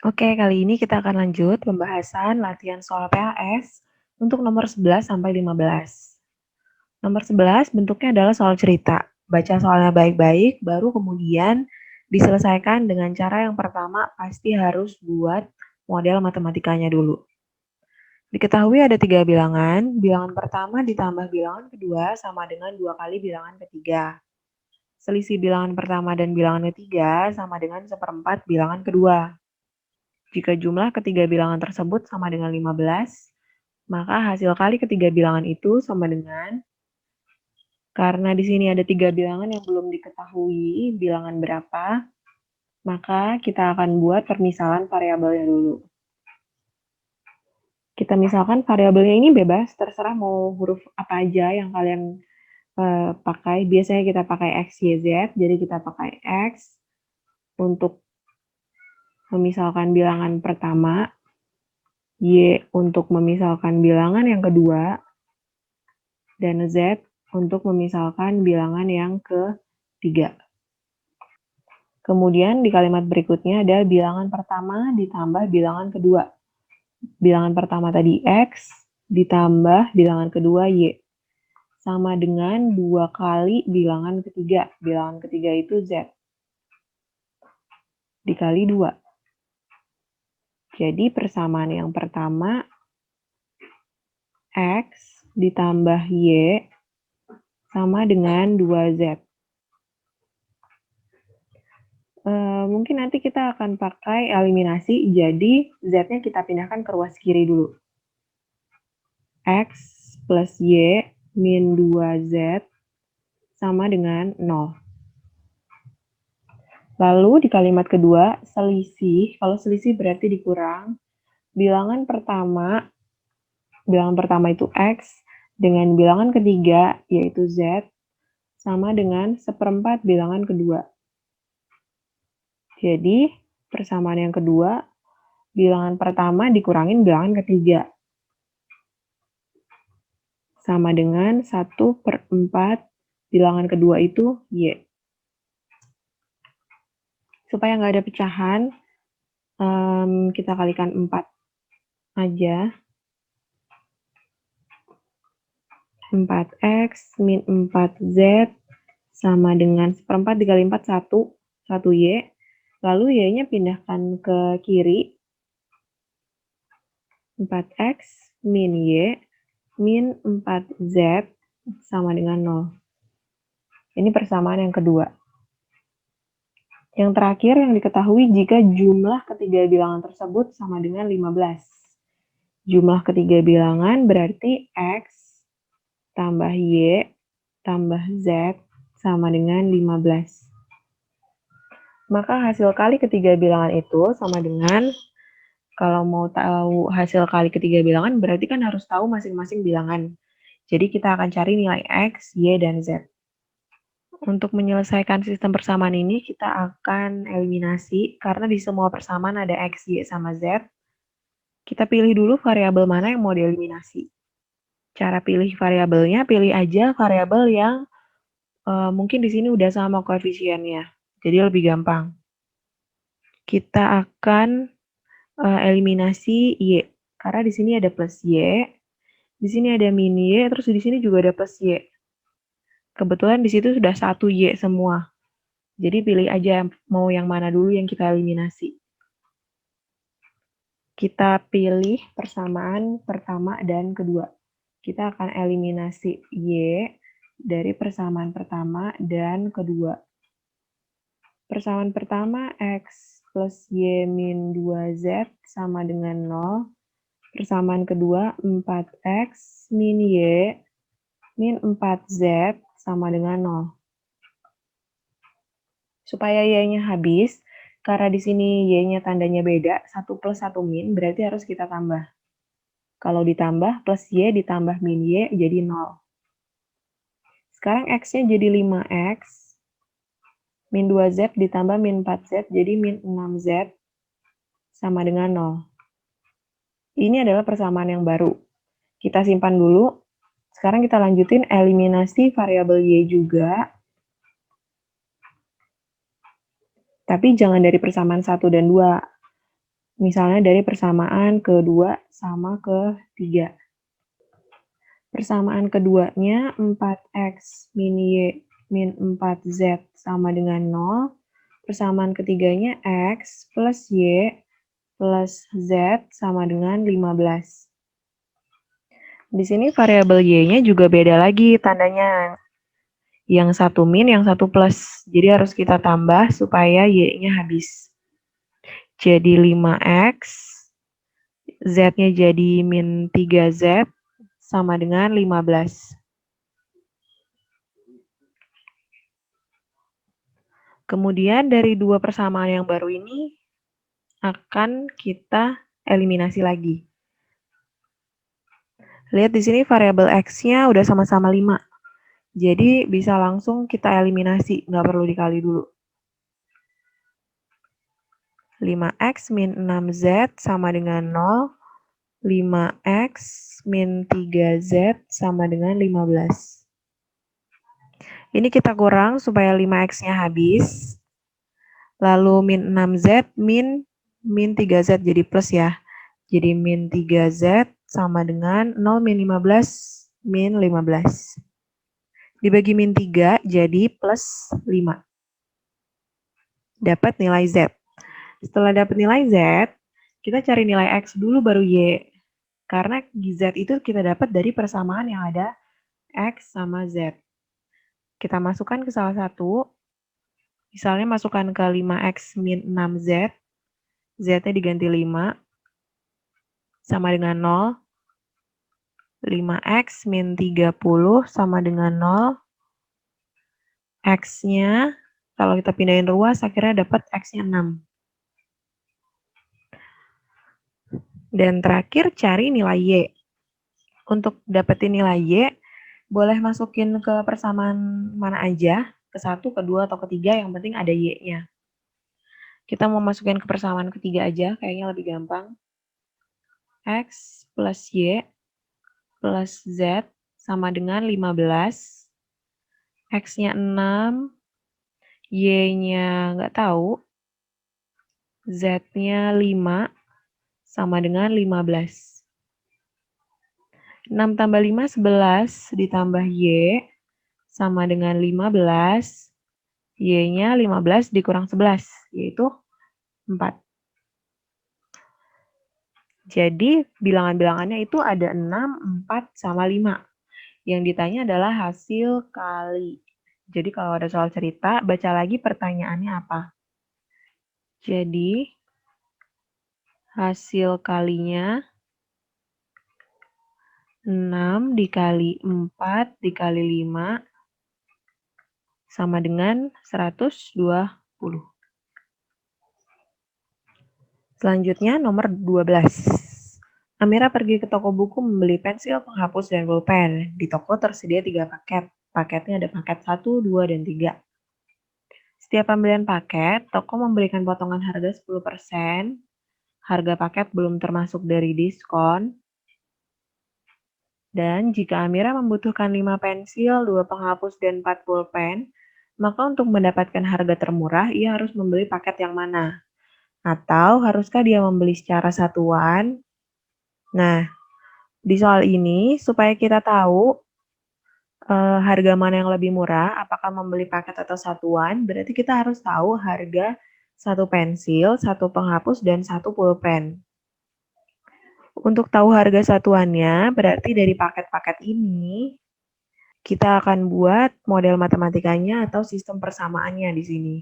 Oke, kali ini kita akan lanjut pembahasan latihan soal PAS untuk nomor 11 sampai 15. Nomor 11 bentuknya adalah soal cerita. Baca soalnya baik-baik, baru kemudian diselesaikan dengan cara yang pertama pasti harus buat model matematikanya dulu. Diketahui ada 3 bilangan. Bilangan pertama ditambah bilangan kedua sama dengan 2 kali bilangan ketiga. Selisih bilangan pertama dan bilangan ketiga sama dengan seperempat bilangan kedua. Jika jumlah ketiga bilangan tersebut sama dengan 15, maka hasil kali ketiga bilangan itu sama dengan, karena di sini ada 3 bilangan yang belum diketahui bilangan berapa, maka kita akan buat permisalan variabelnya dulu. Kita misalkan variabelnya ini bebas, terserah mau huruf apa aja yang kalian pakai. Biasanya kita pakai X, Y, Z, jadi kita pakai X untuk memisalkan bilangan pertama, Y untuk memisalkan bilangan yang kedua, dan Z untuk memisalkan bilangan yang ketiga. Kemudian di kalimat berikutnya ada bilangan pertama ditambah bilangan kedua. Bilangan pertama tadi X ditambah bilangan kedua Y. Sama dengan 2 kali bilangan ketiga. Bilangan ketiga itu Z. Dikali 2. Jadi persamaan yang pertama X ditambah Y sama dengan 2Z. Mungkin nanti kita akan pakai eliminasi, jadi Z-nya kita pindahkan ke ruas kiri dulu. X plus Y min 2Z sama dengan 0. Lalu di kalimat kedua, selisih. Kalau selisih berarti dikurang. Bilangan pertama itu X, dengan bilangan ketiga, yaitu Z, sama dengan seperempat bilangan kedua. Jadi, persamaan yang kedua, bilangan pertama dikurangin bilangan ketiga. Sama dengan 1/4 bilangan kedua itu Y. Supaya nggak ada pecahan, kita kalikan 4 aja. 4X min 4Z sama dengan seperempat dikali 4, 1 Y. Lalu Y-nya pindahkan ke kiri. 4X min Y min 4Z sama dengan 0. Ini persamaan yang kedua. Yang terakhir yang diketahui jika jumlah ketiga bilangan tersebut sama dengan 15. Jumlah ketiga bilangan berarti X tambah Y tambah Z sama dengan 15. Maka hasil kali ketiga bilangan itu sama dengan, kalau mau tahu hasil kali ketiga bilangan berarti kan harus tahu masing-masing bilangan. Jadi kita akan cari nilai X, Y, dan Z. Untuk menyelesaikan sistem persamaan ini, kita akan eliminasi, karena di semua persamaan ada X, Y, sama Z. Kita pilih dulu variabel mana yang mau dieliminasi. Cara pilih variabelnya, pilih aja variabel yang mungkin di sini udah sama koefisiennya, jadi lebih gampang. Kita akan eliminasi Y, karena di sini ada plus Y, di sini ada min Y, terus di sini juga ada plus Y. Kebetulan di situ sudah 1 Y semua. Jadi pilih aja mau yang mana dulu yang kita eliminasi. Kita pilih persamaan pertama dan kedua. Kita akan eliminasi Y dari persamaan pertama dan kedua. Persamaan pertama X plus Y min 2Z sama dengan 0. Persamaan kedua 4X min Y min 4Z sama dengan 0. Supaya Y-nya habis, karena di sini Y-nya tandanya beda, 1 plus 1 min, berarti harus kita tambah. Kalau ditambah, plus Y ditambah min Y jadi 0. Sekarang X-nya jadi 5X, min 2Z ditambah min 4Z, jadi min 6Z, sama dengan 0. Ini adalah persamaan yang baru. Kita simpan dulu. Sekarang kita lanjutin eliminasi variabel Y juga. Tapi jangan dari persamaan 1 dan 2. Misalnya dari persamaan ke-2 sama ke-3. Persamaan keduanya 4x min y min 4z sama dengan 0. Persamaan ketiganya x plus y plus z sama dengan 15. Di sini variabel y-nya juga beda lagi tandanya. Yang satu min, yang satu plus. Jadi harus kita tambah supaya y-nya habis. Jadi 5x, z-nya jadi min 3z, sama dengan 15. Kemudian dari dua persamaan yang baru ini, akan kita eliminasi lagi. Lihat di sini variabel x-nya udah sama-sama 5. Jadi bisa langsung kita eliminasi, nggak perlu dikali dulu. 5x min 6z sama dengan 0. 5x min 3z sama dengan 15. Ini kita kurang supaya 5x-nya habis. Lalu min 6z min 3z jadi plus ya. Jadi min 3z sama dengan 0 min 15 min 15. Dibagi min 3 jadi plus 5. Dapat nilai z. Setelah dapat nilai z, kita cari nilai x dulu baru y. Karena z itu kita dapat dari persamaan yang ada x sama z. Kita masukkan ke salah satu. Misalnya masukkan ke 5x min 6z. Z-nya diganti 5. Sama dengan 0. 5x min 30 sama dengan 0. X-nya, kalau kita pindahin ruas, akhirnya dapat X-nya 6. Dan terakhir, cari nilai Y. Untuk dapetin nilai Y, boleh masukin ke persamaan mana aja, ke 1, ke 2, atau ke 3, yang penting ada Y-nya. Kita mau masukin ke persamaan ketiga aja, kayaknya lebih gampang. X plus Y plus Z sama dengan 15. X-nya 6, Y-nya nggak tahu, Z-nya 5, sama dengan 15. 6 tambah 5, 11, ditambah Y, sama dengan 15. Y-nya 15 dikurang 11, yaitu 4. Jadi, bilangan-bilangannya itu ada 6, 4, sama 5. Yang ditanya adalah hasil kali. Jadi, kalau ada soal cerita, baca lagi pertanyaannya apa. Jadi, hasil kalinya 6 dikali 4 dikali 5 sama dengan 120. Selanjutnya nomor 12. Amira pergi ke toko buku membeli pensil, penghapus, dan pulpen. Di toko tersedia 3 paket. Paketnya ada paket 1, 2, dan 3. Setiap pembelian paket, toko memberikan potongan harga 10%. Harga paket belum termasuk dari diskon. Dan jika Amira membutuhkan 5 pensil, 2 penghapus, dan 4 pulpen, maka untuk mendapatkan harga termurah, ia harus membeli paket yang mana? Atau haruskah dia membeli secara satuan? Nah, di soal ini supaya kita tahu harga mana yang lebih murah, apakah membeli paket atau satuan, berarti kita harus tahu harga 1 pensil, 1 penghapus, dan 1 pulpen. Untuk tahu harga satuannya, berarti dari paket-paket ini, kita akan buat model matematikanya atau sistem persamaannya di sini.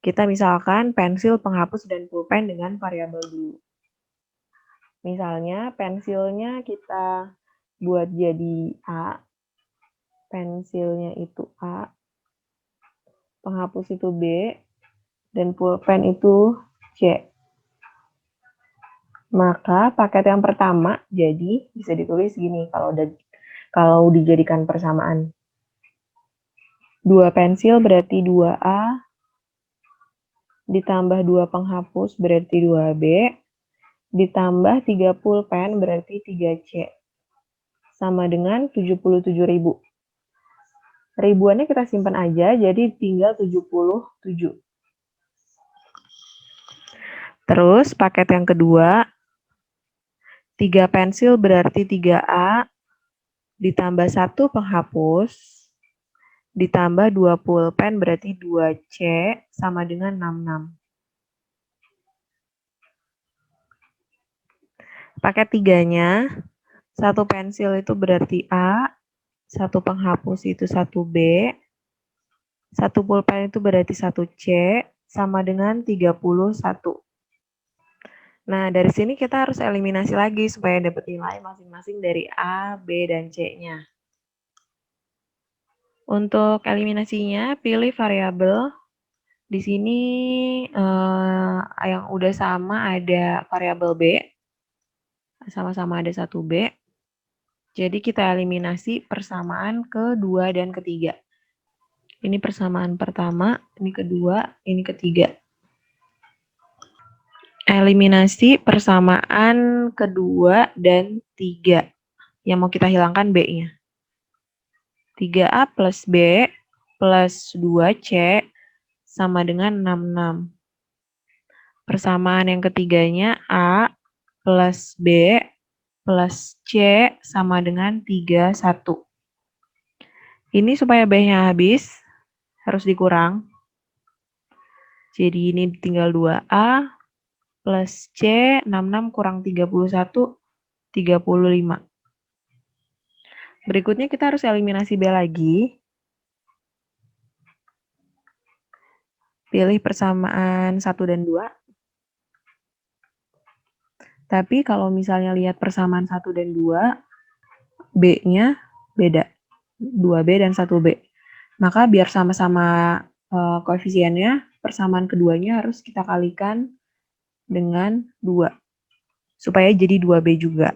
Kita misalkan pensil, penghapus, dan pulpen dengan variabel dulu. Misalnya pensilnya kita buat jadi A, pensilnya itu A, penghapus itu B, dan pulpen itu C. Maka paket yang pertama jadi bisa ditulis gini kalau dijadikan persamaan. 2 pensil berarti 2A, ditambah 2 penghapus berarti 2B, ditambah 3 pulpen berarti 3C. Sama dengan 77.000. Ribuannya kita simpan aja, jadi tinggal 77. Terus paket yang kedua, 3 pensil berarti 3A, ditambah 1 penghapus, ditambah 2 pulpen berarti 2C, sama dengan 66. Paket tiganya, 1 pensil itu berarti A, 1 penghapus itu 1B, 1 pulpen itu berarti 1C, sama dengan 31. Nah, dari sini kita harus eliminasi lagi supaya dapat nilai masing-masing dari A, B, dan C-nya. Untuk eliminasinya, pilih variabel. Di sini yang udah sama ada variabel B, sama-sama ada 1B. Jadi kita eliminasi persamaan kedua dan ketiga. Ini persamaan pertama, ini kedua, ini ketiga. Eliminasi persamaan kedua dan 3. Yang mau kita hilangkan B-nya. 3A plus B plus 2C sama dengan 66. Persamaan yang ketiganya A plus B plus C sama dengan 31. Ini supaya B-nya habis, harus dikurang. Jadi ini tinggal 2A plus C, 66 kurang 31, 35. Berikutnya kita harus eliminasi B lagi. Pilih persamaan 1 dan 2. Tapi kalau misalnya lihat persamaan 1 dan 2, B-nya beda. 2B dan 1B. Maka biar sama-sama koefisiennya, persamaan keduanya harus kita kalikan dengan 2. Supaya jadi 2B juga.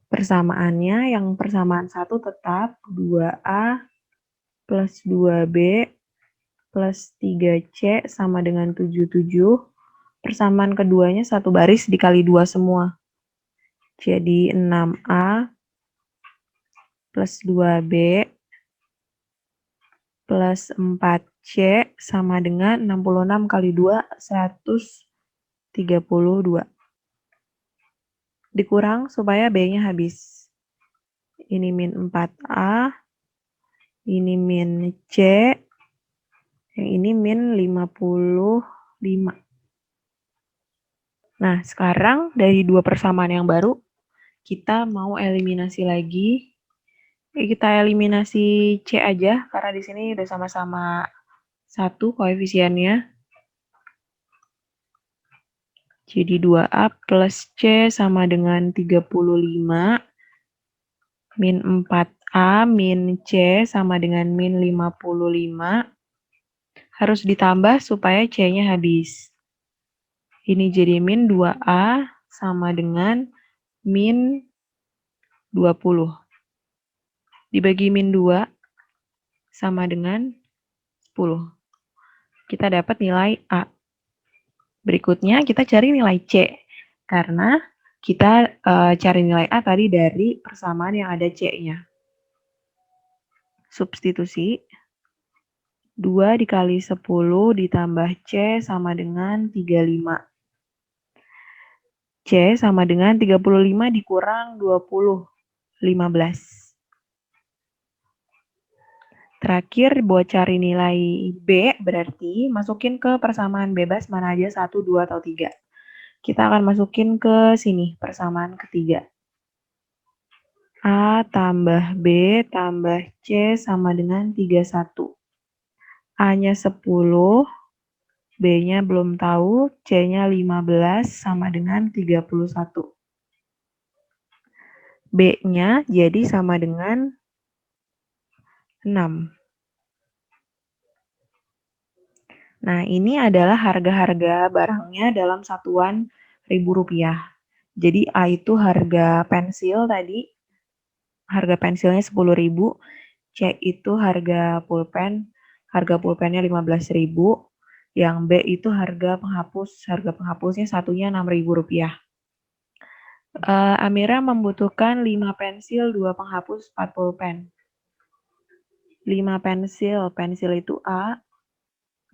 Persamaannya yang persamaan 1 tetap 2A plus 2B plus 3C sama dengan 77. Persamaan keduanya satu baris dikali 2 semua. Jadi 6A plus 2B plus 4C sama dengan 66 kali 2, 132. Dikurang supaya B-nya habis. Ini min 4A, ini min C, yang ini min 55. Nah, sekarang dari dua persamaan yang baru, kita mau eliminasi lagi. Kita eliminasi C aja, karena di sini udah sama-sama 1 koefisiennya. Jadi 2A plus C sama dengan 35, min 4A min C sama dengan min 55. Harus ditambah supaya C-nya habis. Ini jadi min 2A sama dengan min 20. Dibagi min 2 sama dengan 10. Kita dapat nilai A. Berikutnya kita cari nilai C. Karena kita cari nilai A tadi dari persamaan yang ada C-nya. Substitusi. 2 dikali 10 ditambah C sama dengan 35. C sama dengan 35 dikurang 20, 15. Terakhir, buat cari nilai B, berarti masukin ke persamaan bebas mana aja 1, 2, atau 3. Kita akan masukin ke sini, persamaan ketiga. A tambah B tambah C sama dengan 31. A-nya 10, B-nya belum tahu, C-nya 15 sama dengan 31. B-nya jadi sama dengan 6. Nah, ini adalah harga-harga barangnya dalam satuan Rp1.000. Jadi A itu harga pensil tadi, harga pensilnya 10.000, C itu harga pulpennya 15.000, yang B itu harga penghapusnya satunya Rp6.000. Amira membutuhkan 5 pensil, 2 penghapus, 4 pulpen. 5 pensil itu A,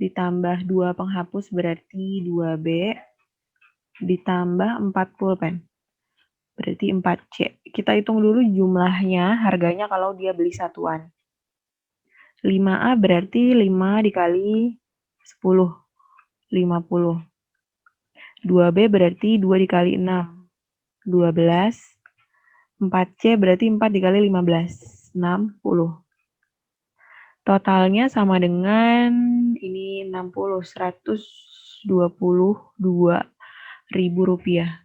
ditambah 2 penghapus berarti 2B, ditambah 4 pulpen. Berarti 4C. Kita hitung dulu jumlahnya, harganya kalau dia beli satuan. 5A berarti 5 dikali 10, 50. 2B berarti 2 dikali 6, 12. 4C berarti 4 dikali 15, 60. Totalnya sama dengan ini 60, 122.000 rupiah.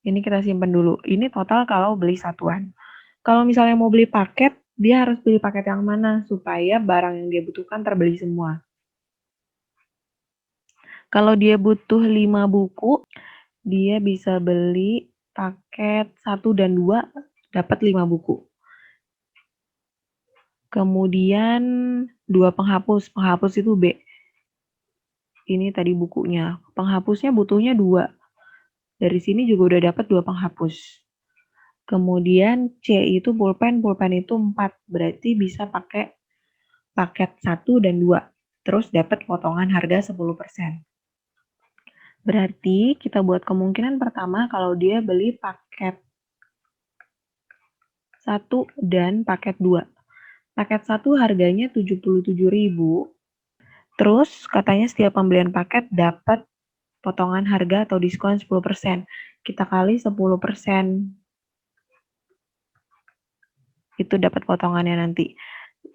Ini kita simpan dulu. Ini total kalau beli satuan. Kalau misalnya mau beli paket, dia harus beli paket yang mana supaya barang yang dia butuhkan terbeli semua. Kalau dia butuh 5 buku, dia bisa beli paket 1 dan 2 dapat 5 buku. Kemudian 2 penghapus. Penghapus itu B. Ini tadi bukunya. Penghapusnya butuhnya 2. Dari sini juga udah dapat 2 penghapus. Kemudian C itu pulpen. Pulpen itu 4. Berarti bisa pakai paket 1 dan 2. Terus dapat potongan harga 10%. Berarti kita buat kemungkinan pertama kalau dia beli paket 1 dan paket 2. Paket 1 harganya 77.000. Terus katanya setiap pembelian paket dapat potongan harga atau diskon 10%. Kita kali 10%. Itu dapat potongannya nanti.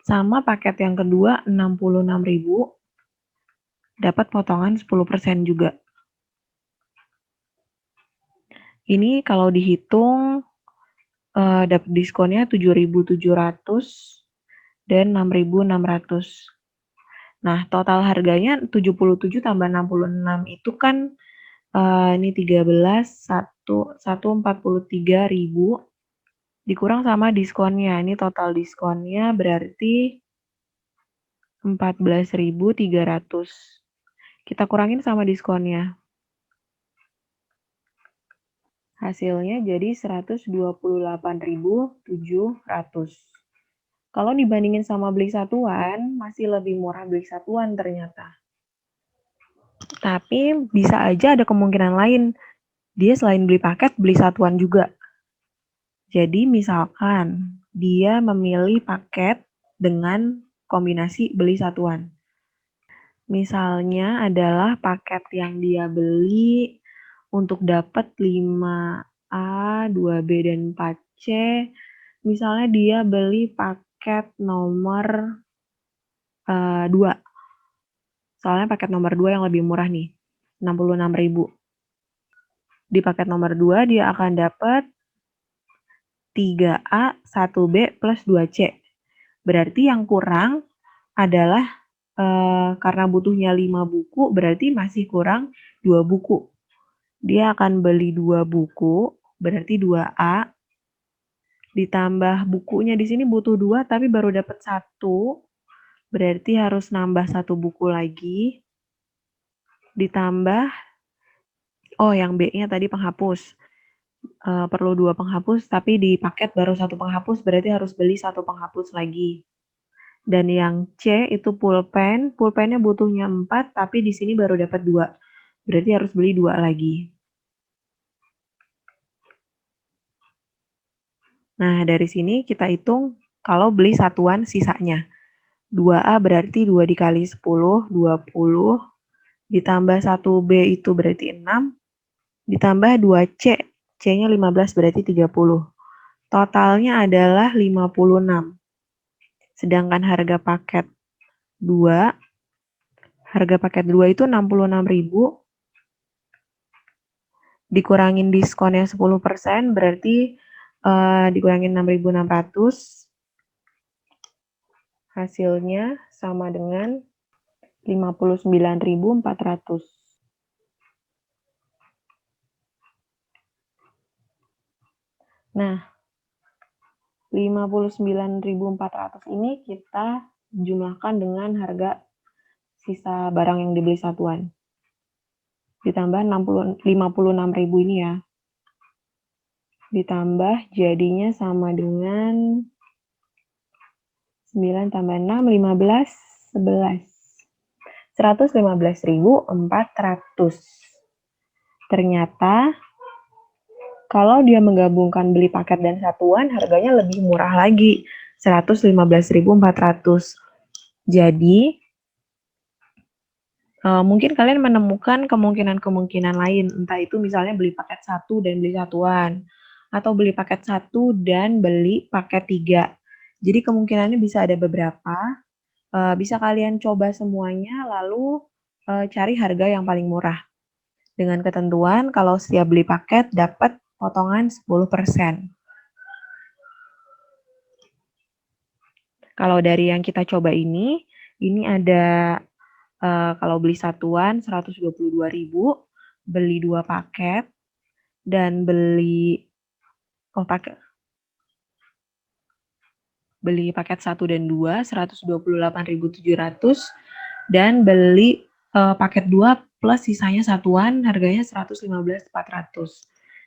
Sama paket yang kedua 66.000 dapat potongan 10% juga. Ini kalau dihitung dapat diskonnya 7.700 dan 6.600. Nah, total harganya 77 tambah 66 itu kan ini 13, 143.000 dikurang sama diskonnya. Ini total diskonnya berarti 14.300. Kita kurangin sama diskonnya. Hasilnya jadi 128.700. Kalau dibandingin sama beli satuan, masih lebih murah beli satuan ternyata. Tapi bisa aja ada kemungkinan lain. Dia selain beli paket, beli satuan juga. Jadi misalkan dia memilih paket dengan kombinasi beli satuan. Misalnya adalah paket yang dia beli untuk dapat 5A, 2B, dan 4C. Misalnya dia beli paket nomor 2. Soalnya paket nomor 2 yang lebih murah nih, 66.000. Di paket nomor 2 dia akan dapat 3A, 1B, plus 2C. Berarti yang kurang adalah karena butuhnya 5 buku, berarti masih kurang 2 buku. Dia akan beli 2 buku, berarti 2A. Ditambah bukunya di sini butuh 2, tapi baru dapat 1. Berarti harus nambah 1 buku lagi. Ditambah, yang B-nya tadi penghapus. Perlu 2 penghapus, tapi di paket baru 1 penghapus, berarti harus beli 1 penghapus lagi. Dan yang C itu pulpen. Pulpennya butuhnya 4, tapi di sini baru dapat 2. Berarti harus beli 2 lagi. Nah, dari sini kita hitung kalau beli satuan sisanya. 2A berarti 2 dikali 10, 20. Ditambah 1B itu berarti 6. Ditambah 2C. C-nya 15 berarti 30. Totalnya adalah 56. Sedangkan harga paket 2 itu 66.000. Dikurangin diskonnya 10%, berarti dikurangin 6.600. Hasilnya sama dengan 59.400. Nah, 59.400 ini kita jumlahkan dengan harga sisa barang yang dibeli satuan. Ditambah 56.000 ini ya. Ditambah jadinya sama dengan 9 tambah 6, 15. 11. 115.400. Ternyata kalau dia menggabungkan beli paket dan satuan, harganya lebih murah lagi, 115.400. Jadi, mungkin kalian menemukan kemungkinan-kemungkinan lain, entah itu misalnya beli paket 1 dan beli satuan, atau beli paket 1 dan beli paket 3. Jadi kemungkinannya bisa ada beberapa, bisa kalian coba semuanya, lalu cari harga yang paling murah. Dengan ketentuan kalau setiap beli paket dapat potongan 10%. Kalau dari yang kita coba ini ada kalau beli satuan 122.000, beli 2 paket, dan beli paket 1 dan 2 128.700, dan beli paket 2 plus sisanya satuan harganya 115.400.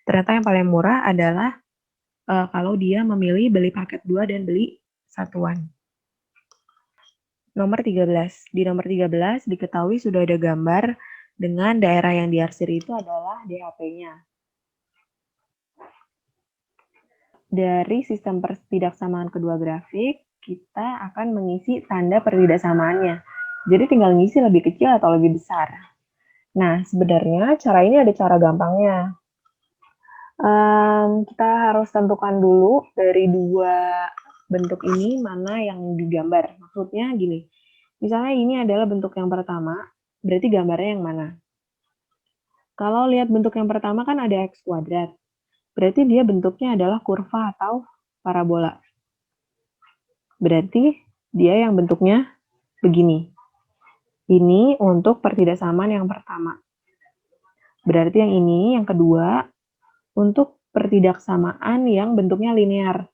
Ternyata yang paling murah adalah kalau dia memilih beli paket 2 dan beli satuan. Nomor 13. Di nomor 13 diketahui sudah ada gambar dengan daerah yang diarsir itu adalah DHP-nya. Dari sistem pertidaksamaan kedua grafik, kita akan mengisi tanda pertidaksamaannya. Jadi tinggal ngisi lebih kecil atau lebih besar. Nah, sebenarnya cara ini ada cara gampangnya. Kita harus tentukan dulu dari dua bentuk ini mana yang digambar. Maksudnya gini, misalnya ini adalah bentuk yang pertama, berarti gambarnya yang mana? Kalau lihat bentuk yang pertama kan ada X kuadrat, berarti dia bentuknya adalah kurva atau parabola. Berarti dia yang bentuknya begini. Ini untuk pertidaksamaan yang pertama. Berarti yang ini, yang kedua, untuk pertidaksamaan yang bentuknya linear.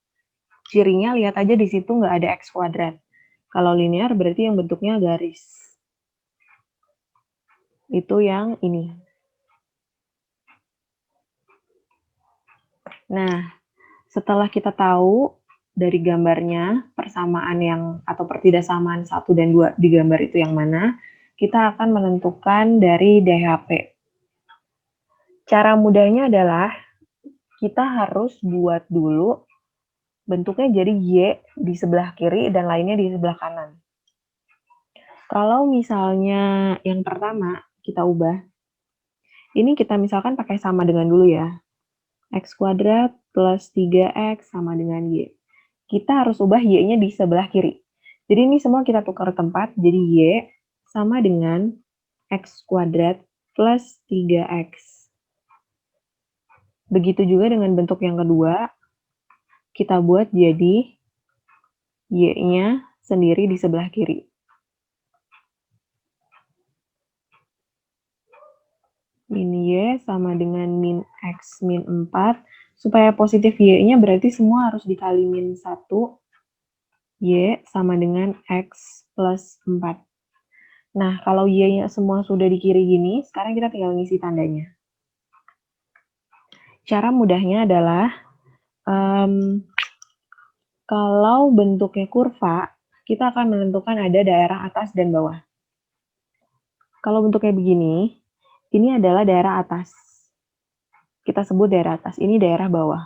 Cirinya lihat aja di situ nggak ada X kuadrat. Kalau linear berarti yang bentuknya garis. Itu yang ini. Nah, setelah kita tahu dari gambarnya persamaan yang atau pertidaksamaan 1 dan 2 di gambar itu yang mana, kita akan menentukan dari DHP. Cara mudahnya adalah kita harus buat dulu bentuknya jadi Y di sebelah kiri dan lainnya di sebelah kanan. Kalau misalnya yang pertama kita ubah, ini kita misalkan pakai sama dengan dulu ya. X kuadrat plus 3X sama dengan Y. Kita harus ubah Y-nya di sebelah kiri. Jadi ini semua kita tukar tempat, jadi Y sama dengan X kuadrat plus 3X. Begitu juga dengan bentuk yang kedua, kita buat jadi Y-nya sendiri di sebelah kiri. Min Y sama dengan min X min 4. Supaya positif Y-nya berarti semua harus dikali min 1. Y sama dengan X plus 4. Nah, kalau Y-nya semua sudah di kiri gini, sekarang kita tinggal ngisi tandanya. Cara mudahnya adalah, kalau bentuknya kurva, kita akan menentukan ada daerah atas dan bawah. Kalau bentuknya begini, ini adalah daerah atas. Kita sebut daerah atas, ini daerah bawah.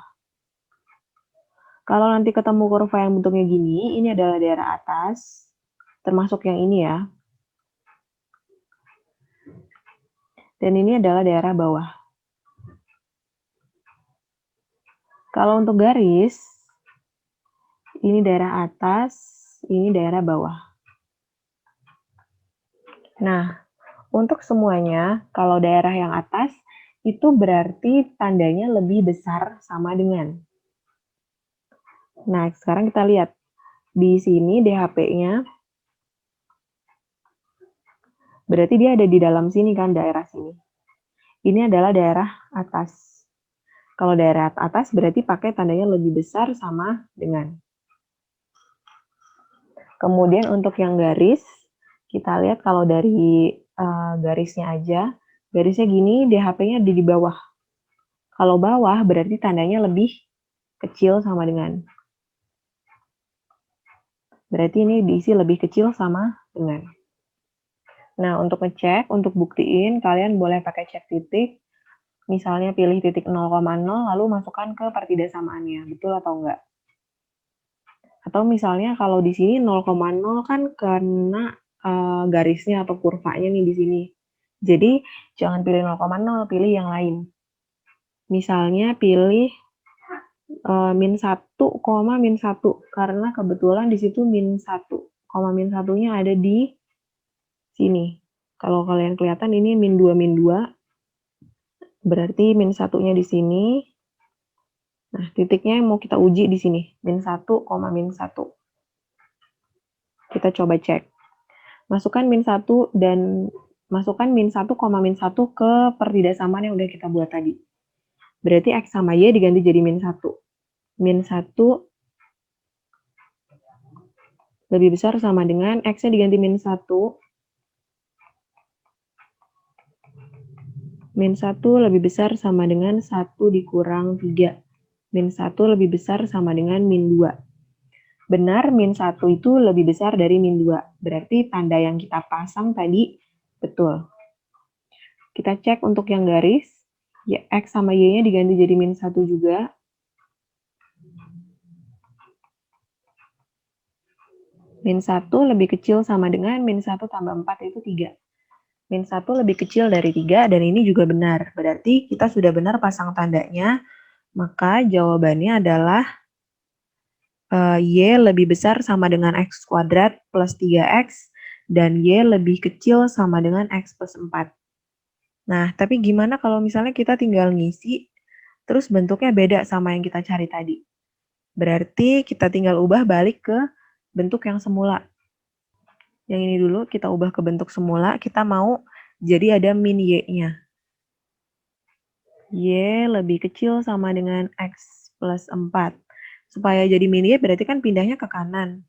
Kalau nanti ketemu kurva yang bentuknya gini, ini adalah daerah atas, termasuk yang ini ya. Dan ini adalah daerah bawah. Kalau untuk garis, ini daerah atas, ini daerah bawah. Nah, untuk semuanya, kalau daerah yang atas, itu berarti tandanya lebih besar sama dengan. Nah, sekarang kita lihat. Di sini DHP-nya, berarti dia ada di dalam sini kan, daerah sini. Ini adalah daerah atas. Kalau daerah atas berarti pakai tandanya lebih besar sama dengan. Kemudian untuk yang garis, kita lihat kalau dari garisnya aja, garisnya gini, DHP-nya di bawah. Kalau bawah berarti tandanya lebih kecil sama dengan. Berarti ini diisi lebih kecil sama dengan. Nah, untuk ngecek, untuk buktiin, kalian boleh pakai cek titik. Misalnya pilih titik 0,0, lalu masukkan ke pertidasamaannya. Betul atau enggak? Atau misalnya kalau di sini 0,0 kan karena garisnya atau kurvanya nih di sini. Jadi, jangan pilih 0,0, pilih yang lain. Misalnya pilih min 1, min 1. Karena kebetulan di situ min 1. Min 1-nya ada di sini. Kalau kalian kelihatan ini min 2, min 2. Berarti min 1-nya di sini. Nah, titiknya mau kita uji di sini. Min 1, min 1. Kita coba cek. Masukkan min 1 dan masukkan min 1, min 1 ke pertidaksamaan yang udah kita buat tadi. Berarti X sama Y diganti jadi min 1. Min 1 lebih besar sama dengan X-nya diganti min 1. Min 1 lebih besar sama dengan 1 dikurang 3. Min 1 lebih besar sama dengan min 2. Benar, min 1 itu lebih besar dari min 2. Berarti tanda yang kita pasang tadi betul. Kita cek untuk yang garis. Ya, X sama Y-nya diganti jadi min 1 juga. Min 1 lebih kecil sama dengan min 1 tambah 4 itu 3. Min 1 lebih kecil dari 3 dan ini juga benar. Berarti kita sudah benar pasang tandanya. Maka jawabannya adalah Y lebih besar sama dengan X kuadrat plus 3X dan Y lebih kecil sama dengan X plus 4. Nah, tapi gimana kalau misalnya kita tinggal ngisi, terus bentuknya beda sama yang kita cari tadi? Berarti kita tinggal ubah balik ke bentuk yang semula. Yang ini dulu kita ubah ke bentuk semula, kita mau jadi ada min Y-nya. Y lebih kecil sama dengan X plus 4. Supaya jadi min Y berarti kan pindahnya ke kanan.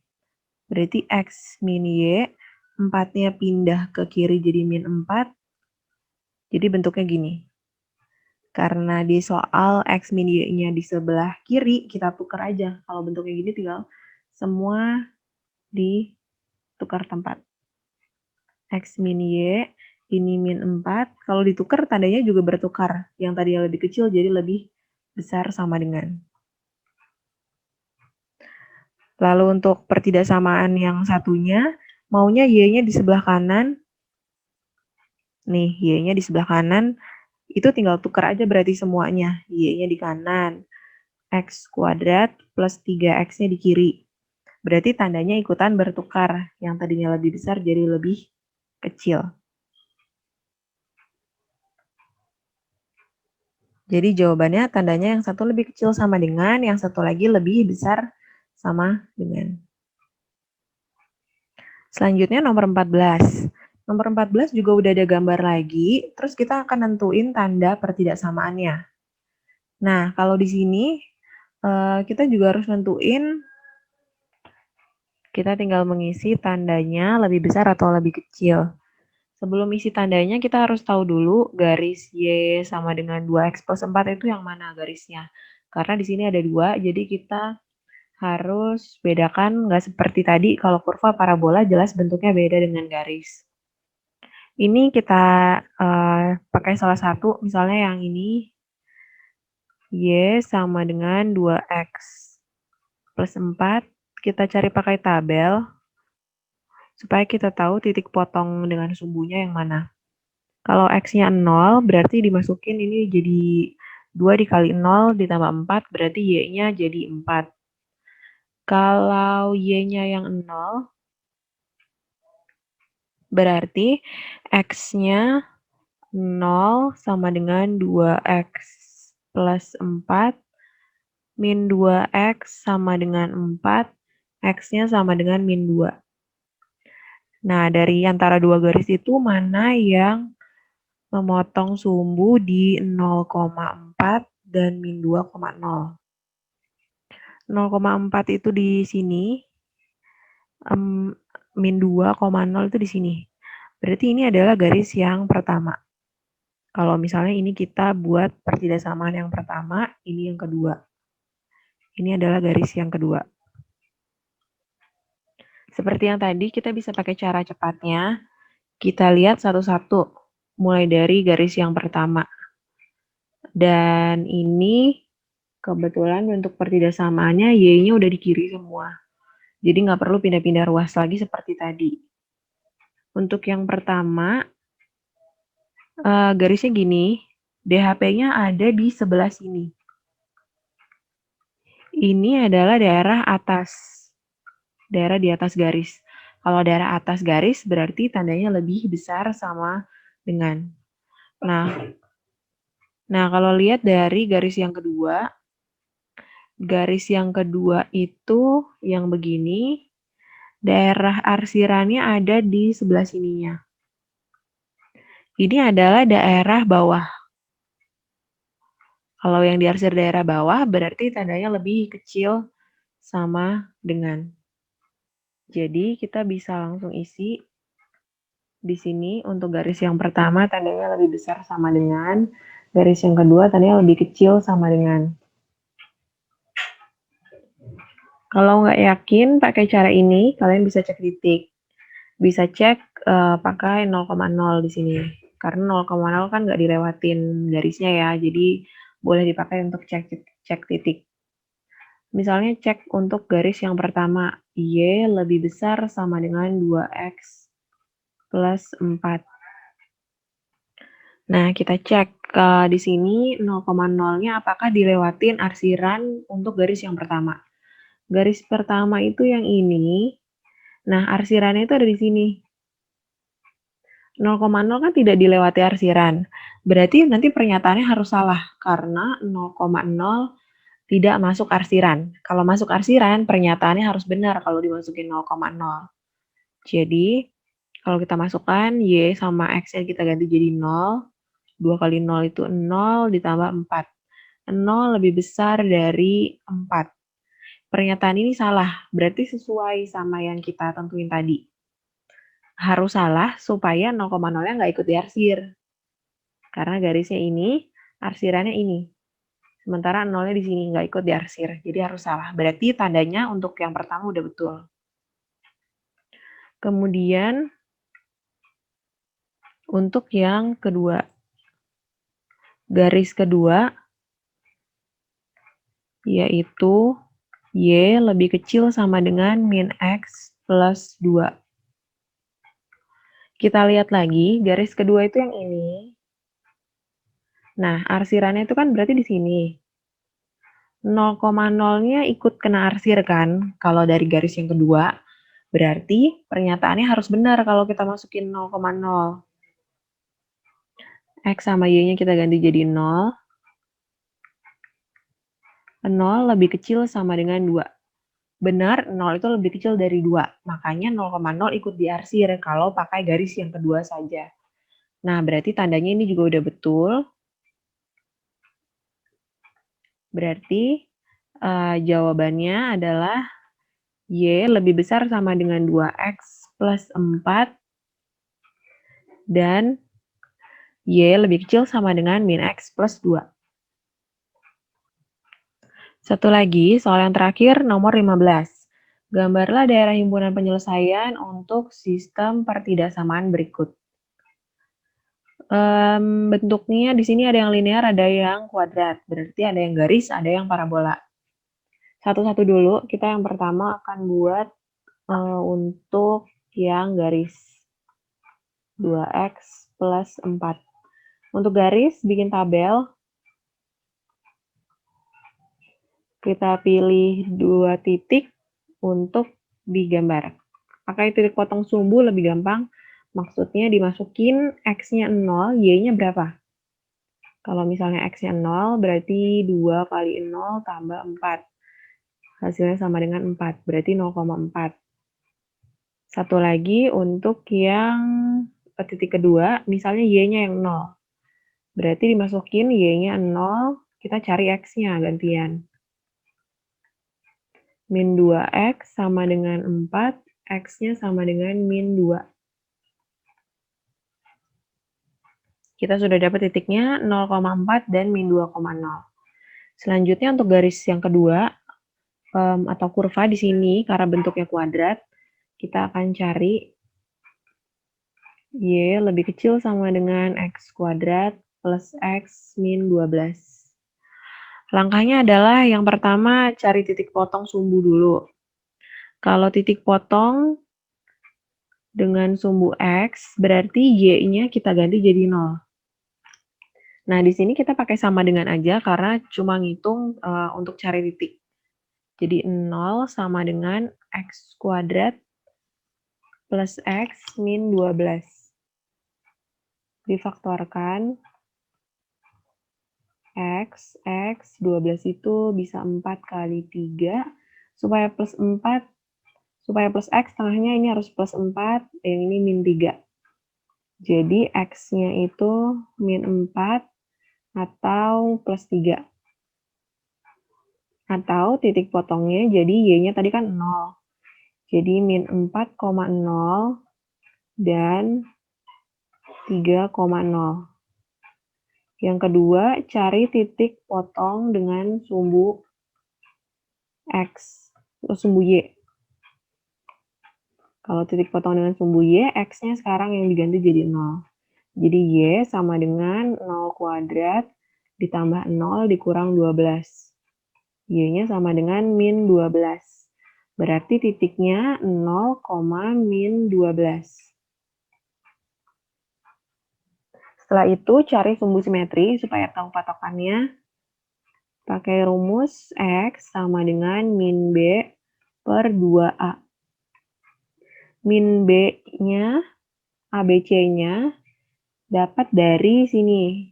Berarti X min Y, 4-nya pindah ke kiri jadi min 4. Jadi bentuknya gini. Karena di soal X min Y-nya di sebelah kiri, kita tukar aja. Kalau bentuknya gini tinggal semua ditukar tempat. X min Y, ini min 4. Kalau ditukar, tandanya juga bertukar. Yang tadinya lebih kecil jadi lebih besar sama dengan. Lalu untuk pertidaksamaan yang satunya, maunya Y-nya di sebelah kanan. Nih, Y-nya di sebelah kanan. Itu tinggal tukar aja berarti semuanya. Y-nya di kanan. X kuadrat plus 3X-nya di kiri. Berarti tandanya ikutan bertukar. Yang tadinya lebih besar jadi lebih kecil. Jadi jawabannya tandanya yang satu lebih kecil sama dengan, yang satu lagi lebih besar sama dengan. Selanjutnya nomor 14. Nomor 14 juga udah ada gambar lagi, terus kita akan nentuin tanda pertidaksamaannya. Nah, kalau di sini kita juga harus nentuin, kita tinggal mengisi tandanya lebih besar atau lebih kecil. Sebelum isi tandanya, kita harus tahu dulu garis Y sama dengan 2X plus 4 itu yang mana garisnya. Karena di sini ada 2, jadi kita harus bedakan, nggak seperti tadi, kalau kurva parabola jelas bentuknya beda dengan garis. Ini kita pakai salah satu, misalnya yang ini, Y sama dengan 2X plus 4. Kita cari pakai tabel, supaya kita tahu titik potong dengan sumbunya yang mana. Kalau X-nya 0, berarti dimasukin ini jadi 2 dikali 0 ditambah 4, berarti Y-nya jadi 4. Kalau Y-nya yang 0, berarti X-nya 0 sama dengan 2X plus 4, min 2X sama dengan 4, X-nya sama dengan min 2. Nah, dari antara dua garis itu mana yang memotong sumbu di 0,4 dan min 2,0. 0,4 itu di sini, min 2,0 itu di sini. Berarti ini adalah garis yang pertama. Kalau misalnya ini kita buat pertidaksamaan yang pertama, ini yang kedua. Ini adalah garis yang kedua. Seperti yang tadi, kita bisa pakai cara cepatnya. Kita lihat satu-satu, mulai dari garis yang pertama. Dan ini kebetulan bentuk pertidaksamannya Y-nya udah di kiri semua. Jadi nggak perlu pindah-pindah ruas lagi seperti tadi. Untuk yang pertama, garisnya gini, DHP-nya ada di sebelah sini. Ini adalah daerah atas, daerah di atas garis. Kalau daerah atas garis berarti tandanya lebih besar sama dengan. Nah, kalau lihat dari garis yang kedua itu yang begini, daerah arsirannya ada di sebelah sininya. Ini adalah daerah bawah. Kalau yang diarsir daerah bawah berarti tandanya lebih kecil sama dengan. Jadi kita bisa langsung isi di sini untuk garis yang pertama tandanya lebih besar sama dengan, garis yang kedua tandanya lebih kecil sama dengan. Kalau nggak yakin pakai cara ini, kalian bisa cek titik. Bisa cek pakai 0,0 di sini. Karena 0,0 kan nggak dilewatin garisnya ya, jadi boleh dipakai untuk cek titik. Misalnya cek untuk garis yang pertama, Y lebih besar sama dengan 2X plus 4. Nah, kita cek di sini 0,0-nya apakah dilewatin arsiran untuk garis yang pertama. Garis pertama itu yang ini. Nah, arsirannya itu ada di sini. 0,0 kan tidak dilewati arsiran. Berarti nanti pernyataannya harus salah karena 0,0 tidak masuk arsiran. Kalau masuk arsiran, pernyataannya harus benar kalau dimasukin 0,0. Jadi, kalau kita masukkan Y sama X-nya kita ganti jadi 0. 2 kali 0 itu 0 ditambah 4. 0 lebih besar dari 4. Pernyataan ini salah, berarti sesuai sama yang kita tentuin tadi. Harus salah supaya 0,0-nya nggak ikut diarsir. Karena garisnya ini, arsirannya ini. Sementara 0-nya di sini nggak ikut diarsir, jadi harus salah. Berarti tandanya untuk yang pertama udah betul. Kemudian, untuk yang kedua, garis kedua, yaitu Y lebih kecil sama dengan min X plus 2. Kita lihat lagi, garis kedua itu yang ini. Nah, arsirannya itu kan berarti di sini. 0,0-nya ikut kena arsir kan, kalau dari garis yang kedua. Berarti pernyataannya harus benar kalau kita masukin 0,0. X sama Y-nya kita ganti jadi 0. 0 lebih kecil sama dengan 2. Benar, 0 itu lebih kecil dari 2. Makanya 0,0 ikut diarsir kalau pakai garis yang kedua saja. Nah, berarti tandanya ini juga udah betul. Berarti jawabannya adalah Y lebih besar sama dengan 2X plus 4. Dan Y lebih kecil sama dengan min X plus 2. Satu lagi, soal yang terakhir, nomor 15. Gambarlah daerah himpunan penyelesaian untuk sistem pertidaksamaan berikut. Bentuknya di sini ada yang linear, ada yang kuadrat. Berarti ada yang garis, ada yang parabola. Satu-satu dulu, kita yang pertama akan buat untuk yang garis. 2X plus 4. Untuk garis, bikin tabel. Kita pilih 2 titik untuk digambar. Pakai titik potong sumbu lebih gampang. Maksudnya dimasukin X-nya 0, Y-nya berapa? Kalau misalnya X-nya 0, berarti 2 kali 0 tambah 4. Hasilnya sama dengan 4, berarti 0,4. Satu lagi untuk yang titik kedua, misalnya Y-nya yang 0. Berarti dimasukin Y-nya 0, kita cari X-nya gantian. Min 2X sama dengan 4, X-nya sama dengan min 2. Kita sudah dapat titiknya 0,4 dan min 2,0. Selanjutnya untuk garis yang kedua, atau kurva di sini, karena bentuknya kuadrat, kita akan cari Y lebih kecil sama dengan X kuadrat plus X min 12. Langkahnya adalah yang pertama cari titik potong sumbu dulu. Kalau titik potong dengan sumbu X, berarti Y-nya kita ganti jadi 0. Nah, di sini kita pakai sama dengan aja karena cuma ngitung untuk cari titik. Jadi 0 sama dengan X kuadrat plus X min 12. Difaktorkan. X 12 itu bisa 4 kali 3. Supaya plus X tengahnya ini harus plus 4, yang ini min 3. Jadi X-nya itu min 4 atau plus 3. Atau titik potongnya jadi Y-nya tadi kan 0. Jadi min 4,0 dan 3,0. Yang kedua, cari titik potong dengan sumbu X, atau sumbu Y. Kalau titik potong dengan sumbu Y, X-nya sekarang yang diganti jadi 0. Jadi Y sama dengan 0 kuadrat ditambah 0 dikurang 12. Y-nya sama dengan min 12. Berarti titiknya 0, min 12. Setelah itu cari sumbu simetri supaya tahu patokannya. Pakai rumus X sama dengan min B per 2A. Min B-nya, ABC-nya, dapat dari sini.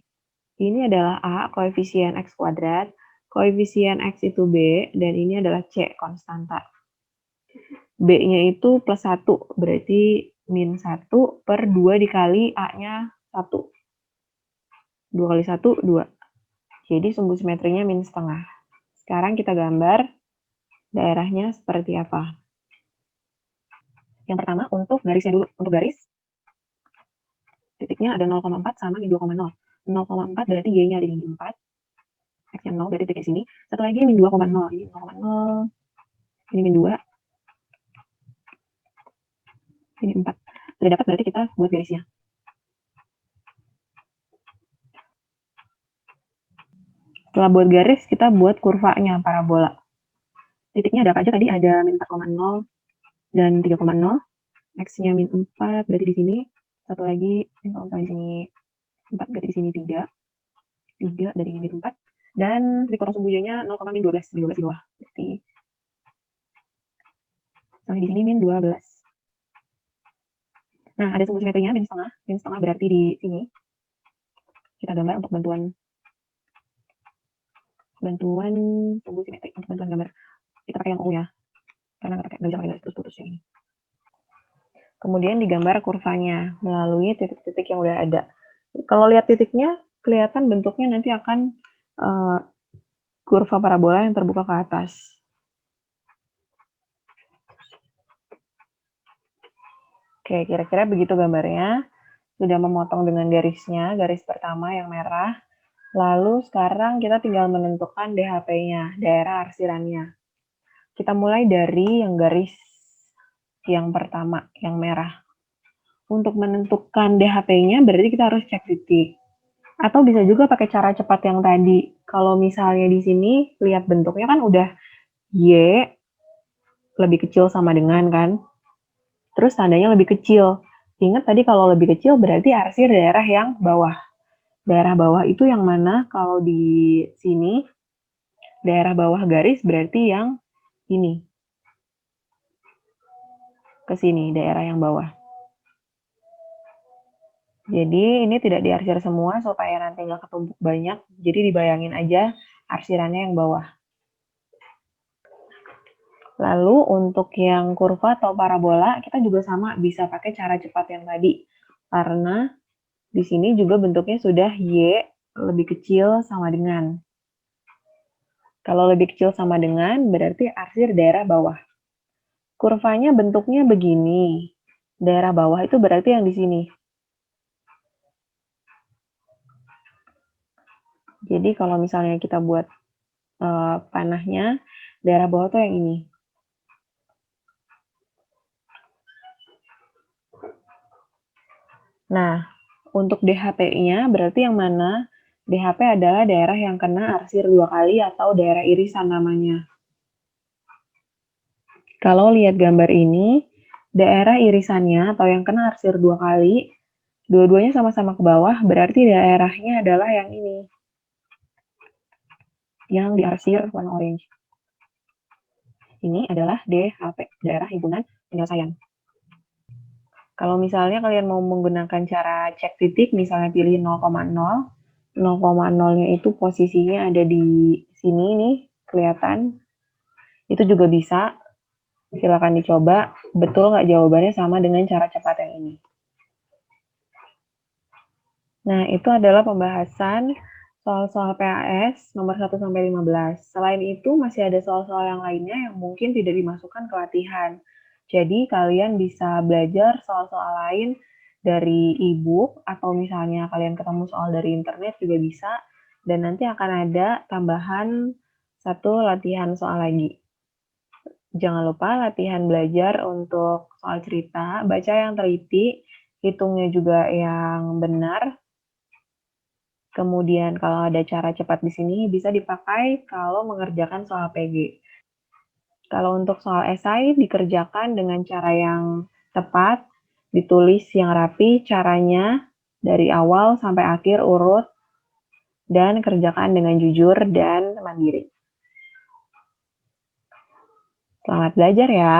Ini adalah A, koefisien X kuadrat. Koefisien X itu B, dan ini adalah C, konstanta. B-nya itu plus 1, berarti min 1 per 2 dikali A-nya 1. 2 kali 1, 2. Jadi sumbu simetrinya min setengah. Sekarang kita gambar daerahnya seperti apa. Yang pertama untuk garisnya dulu. Untuk garis, titiknya ada 0,4 sama min 2,0. 0,4 berarti Y-nya ada di 4. X-nya 0 berarti titik sini. Satu lagi min 2,0. Ini 0,0. Ini min 2. Ini 4. Sudah dapat berarti kita buat garisnya. Setelah buat garis, kita buat kurvanya parabola. Titiknya ada apa aja tadi? Ada min 4,0 dan 3,0. X-nya min 4 berarti di sini. Satu lagi, kalau di sini 4 berarti di sini 3. 3 dari min 4. Dan titik potong sumbu Y-nya 0, min 12. 12 di bawah. Berarti sampai di sini min 12. Nah, ada sumbu simetrinya min setengah. Min setengah berarti di sini. Kita gambar untuk bantuan sumbu simetri, untuk bantuan gambar. Kita pakai yang U ya, karena nggak bisa pakai garis putus-putus ini. Kemudian digambar kurvanya melalui titik-titik yang udah ada. Kalau lihat titiknya, kelihatan bentuknya nanti akan kurva parabola yang terbuka ke atas. Oke, kira-kira begitu gambarnya. Sudah memotong dengan garisnya, garis pertama yang merah. Lalu sekarang kita tinggal menentukan DHP-nya, daerah arsirannya. Kita mulai dari yang garis yang pertama, yang merah. Untuk menentukan DHP-nya berarti kita harus cek titik. Atau bisa juga pakai cara cepat yang tadi. Kalau misalnya di sini lihat bentuknya kan udah Y lebih kecil sama dengan kan. Terus tandanya lebih kecil. Ingat tadi kalau lebih kecil berarti arsir daerah yang bawah. Daerah bawah itu yang mana? Kalau di sini daerah bawah garis berarti yang ini. Ke sini daerah yang bawah. Jadi ini tidak diarsir semua supaya nanti nggak ketumpuk banyak. Jadi dibayangin aja arsirannya yang bawah. Lalu untuk yang kurva atau parabola kita juga sama bisa pakai cara cepat yang tadi. Karena di sini juga bentuknya sudah Y lebih kecil sama dengan. Kalau lebih kecil sama dengan berarti arsir daerah bawah. Kurvanya bentuknya begini. Daerah bawah itu berarti yang di sini. Jadi kalau misalnya kita buat panahnya, daerah bawah tuh yang ini. Nah, untuk DHP-nya berarti yang mana? DHP adalah daerah yang kena arsir 2 kali atau daerah irisan namanya. Kalau lihat gambar ini, daerah irisannya atau yang kena arsir 2 kali, dua-duanya sama-sama ke bawah, berarti daerahnya adalah yang ini. Yang diarsir warna orange. Ini adalah DHP, daerah himpunan penyelesaian. Kalau misalnya kalian mau menggunakan cara cek titik, misalnya pilih 0,0, 0,0-nya itu posisinya ada di sini nih, kelihatan. Itu juga bisa, silakan dicoba. Betul nggak jawabannya sama dengan cara cepat yang ini. Nah, itu adalah pembahasan soal-soal PAS nomor 1-15. Selain itu, masih ada soal-soal yang lainnya yang mungkin tidak dimasukkan ke latihan. Jadi, kalian bisa belajar soal-soal lain dari e-book, atau misalnya kalian ketemu soal dari internet juga bisa, dan nanti akan ada tambahan satu latihan soal lagi. Jangan lupa latihan belajar untuk soal cerita, baca yang teliti, hitungnya juga yang benar. Kemudian kalau ada cara cepat di sini bisa dipakai kalau mengerjakan soal PG. Kalau untuk soal esai dikerjakan dengan cara yang tepat, ditulis yang rapi caranya dari awal sampai akhir urut, dan kerjakan dengan jujur dan mandiri. Selamat belajar ya!